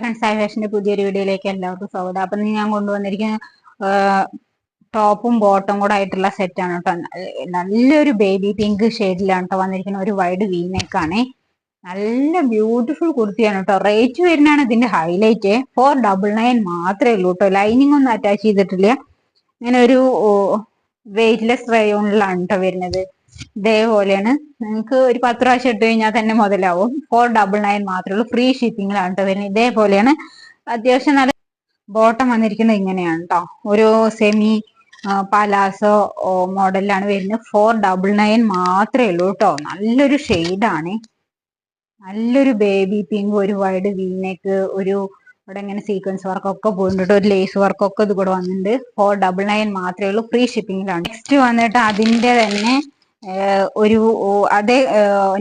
Friends, Sai ഫാഷന്റെ പുതിയൊരു വീഡിയോയിലേക്ക് എല്ലാവർക്കും സ്വാഗതം. അപ്പൊ ഞാൻ കൊണ്ടുവന്നിരിക്കുന്ന ടോപ്പും ബോട്ടും കൂടെ ആയിട്ടുള്ള സെറ്റാണ് കേട്ടോ. നല്ലൊരു ബേബി പിങ്ക് ഷെയ്ഡിലാണ് കേട്ടോ വന്നിരിക്കുന്ന ഒരു വൈഡ് വീനേക്കാണ്. നല്ല ബ്യൂട്ടിഫുൾ കുർത്തിയാണ് കേട്ടോ. റേറ്റ് വരുന്നതാണ് ഇതിന്റെ ഹൈലൈറ്റ്. 499 മാത്രമേ ഉള്ളൂ കേട്ടോ. ലൈനിങ് ഒന്നും അറ്റാച്ച് ചെയ്തിട്ടില്ല. ഇങ്ങനെ ഒരു വെയിറ്റ്ലെസ് റയോണിലാണ് കേട്ടോ വരുന്നത്. ഇതേപോലെയാണ്. നിങ്ങൾക്ക് ഒരു 10 പ്രാവശ്യം ഇട്ട് കഴിഞ്ഞാൽ തന്നെ മുതലാവും. 499 മാത്രമേ ഉള്ളൂ. ഫ്രീ ഷിപ്പിങ്ങിലാണ് കേട്ടോ വരുന്നത്. ഇതേപോലെയാണ്. അത്യാവശ്യം നല്ല ബോട്ടം വന്നിരിക്കുന്നത് ഇങ്ങനെയാണ് കേട്ടോ. ഒരു സെമി പലാസോ മോഡലിലാണ് വരുന്നത്. 499 മാത്രമേ ഉള്ളൂ കേട്ടോ. നല്ലൊരു ഷെയ്ഡാണ്. നല്ലൊരു ബേബി പിങ്ക്, ഒരു വൈഡ് വീനേക്ക്, ഒരു ഇവിടെ ഇങ്ങനെ സീക്വൻസ് വർക്കൊക്കെ പോയിട്ടുണ്ട്. ഒരു ലേസ് വർക്കൊക്കെ ഇത് കൂടെ വന്നിട്ടുണ്ട്. 499 മാത്രമേ ഉള്ളൂ. ഫ്രീ ഷിപ്പിങ്ങിലാണ്. നെക്സ്റ്റ് വന്നിട്ട് അതിന്റെ തന്നെ ഒരു അതേ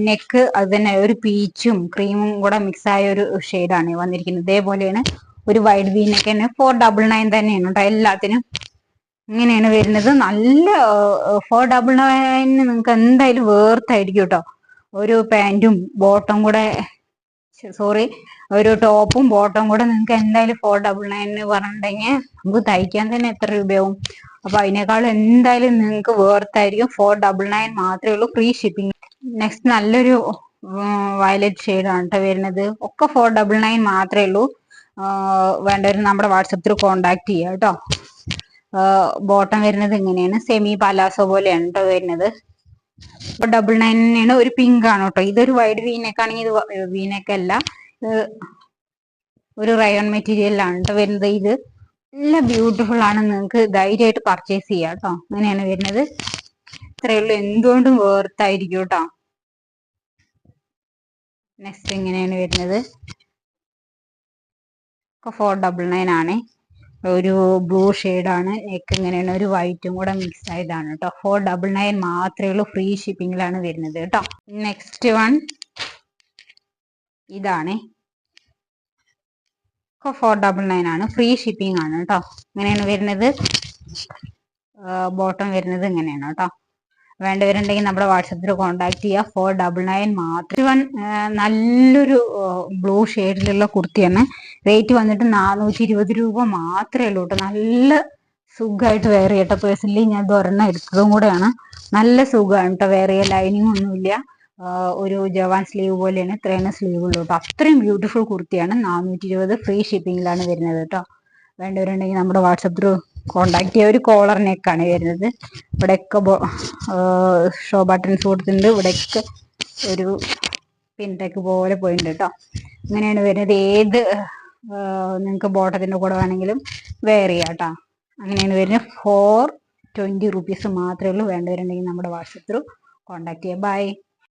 നെക്ക് അത് തന്നെ ഒരു പീച്ചും ക്രീമും കൂടെ മിക്സ് ആയ ഒരു ഷെയ്ഡാണ് വന്നിരിക്കുന്നത്. ഇതേപോലെയാണ് ഒരു വൈഡ് വീനൊക്കെ തന്നെ 499 തന്നെയാണ് കേട്ടോ എല്ലാത്തിനും. ഇങ്ങനെയാണ് വരുന്നത്. നല്ല 499 നിങ്ങൾക്ക് എന്തായാലും വേർത്തായിരിക്കും കേട്ടോ. ഒരു പാൻറ്റും ബോട്ടം കൂടെ ഒരു ടോപ്പും ബോട്ടം കൂടെ നിങ്ങൾക്ക് എന്തായാലും 499 പറഞ്ഞിട്ടുണ്ടെങ്കിൽ നമുക്ക് തയ്ക്കാൻ തന്നെ എത്ര രൂപയാവും. അപ്പൊ അതിനേക്കാളും എന്തായാലും നിങ്ങൾക്ക് വേർത്തായിരിക്കും. 499 മാത്രമേ ഉള്ളൂ. Free shipping. നെക്സ്റ്റ് നല്ലൊരു വയലറ്റ് ഷെയ്ഡാണ് കേട്ടോ വരുന്നത്. ഒക്കെ 499 മാത്രമേ ഉള്ളൂ. വേണ്ടവർ നമ്മുടെ വാട്സപ്പ് ത്രൂ കോണ്ടാക്ട് ചെയ്യുക കേട്ടോ. ബോട്ടം വരുന്നത് ഇങ്ങനെയാണ്. സെമി പലാസോ പോലെയാണ് കേട്ടോ വരുന്നത്. 499 തന്നെയാണ്. ഒരു പിങ്ക് ആണ് കേട്ടോ. ഇതൊരു വൈഡ് വീനെക്ക് ആണെങ്കിൽ ഇത് വീനെക്ക് അല്ല, ഒരു റയോൺ മെറ്റീരിയലാണ് കേട്ടോ വരുന്നത്. ഇത് നല്ല ബ്യൂട്ടിഫുൾ ആണ്. നിങ്ങൾക്ക് ധൈര്യമായിട്ട് പർച്ചേസ് ചെയ്യാം കേട്ടോ. അങ്ങനെയാണ് വരുന്നത്. ഇത്രയേ ഉള്ളൂ. എന്തുകൊണ്ടും വേർത്തായിരിക്കും കേട്ടോ. നെക്സ്റ്റ് ഇങ്ങനെയാണ് വരുന്നത്. 499 ആണ്. ഒരു ബ്ലൂ ഷെയ്ഡാണ്. നെക്ക് ഇങ്ങനെയാണ് ഒരു വൈറ്റും കൂടെ മിക്സ് ആയതാണ് കേട്ടോ. 499 മാത്രമേ ഉള്ളൂ. ഫ്രീ ഷിപ്പിങ്ങിലാണ് വരുന്നത് കേട്ടോ. നെക്സ്റ്റ് വൺ ഇതാണ്. 499 ആണ്. ഫ്രീ ഷിപ്പിംഗ് ആണ് കേട്ടോ. ഇങ്ങനെയാണ് വരുന്നത്. ബോട്ടം വരുന്നത് ഇങ്ങനെയാണ് കേട്ടോ. വേണ്ടവരുണ്ടെങ്കിൽ നമ്മുടെ വാട്സപ്പിൽ കോണ്ടാക്ട് ചെയ്യുക. 499 മാത്രം. നല്ലൊരു ബ്ലൂ ഷെയ്ഡിലുള്ള കുർത്തിയാണ്. റേറ്റ് വന്നിട്ട് 420 രൂപ മാത്രമേ ഉള്ളൂ കേട്ടോ. നല്ല സുഖമായിട്ട് വെയർ ചെയ്യട്ടോ. പേഴ്സണലി ഞാൻ ഇത് ഒരെണ്ണം എടുത്തതും കൂടെയാണ്. നല്ല സുഖമാണ് കേട്ടോ വെയർ ചെയ്യാൻ. ലൈനിങ് ഒന്നുമില്ല. ഒരു ജവാൻ സ്ലീവ് പോലെയാണ്. ഇത്രയാണ് സ്ലീവ് ഉള്ളൂ കേട്ടോ. അത്രയും ബ്യൂട്ടിഫുൾ കുർത്തിയാണ്. 420 ഫ്രീ ഷിപ്പിങ്ങിലാണ് വരുന്നത് കേട്ടോ. വേണ്ടവരുണ്ടെങ്കിൽ നമ്മുടെ വാട്സപ്പ് ത്രൂ കോണ്ടാക്ട് ചെയ്യുക. ഒരു കോളർ നെക്കാണ് വരുന്നത്. ഇവിടെയൊക്കെ ഷോ ബട്ടൺസ് കൊടുത്തിട്ടുണ്ട്. ഇവിടെയൊക്കെ ഒരു പിൻടെക്ക് പോലെ പോയിട്ടുണ്ട് കേട്ടോ. ഇങ്ങനെയാണ് വരുന്നത്. ഏത് നിങ്ങൾക്ക് ബോട്ടത്തിന്റെ കൂടെ വേണമെങ്കിലും വെയർ ചെയ്യാം കേട്ടോ. അങ്ങനെയാണ് വരുന്നത്. 420 റുപ്പീസ് മാത്രമേ ഉള്ളൂ. വേണ്ടവരുണ്ടെങ്കിൽ നമ്മുടെ വാട്സപ്പ് ത്രൂ കോണ്ടാക്ട് ചെയ്യുക. ബൈ.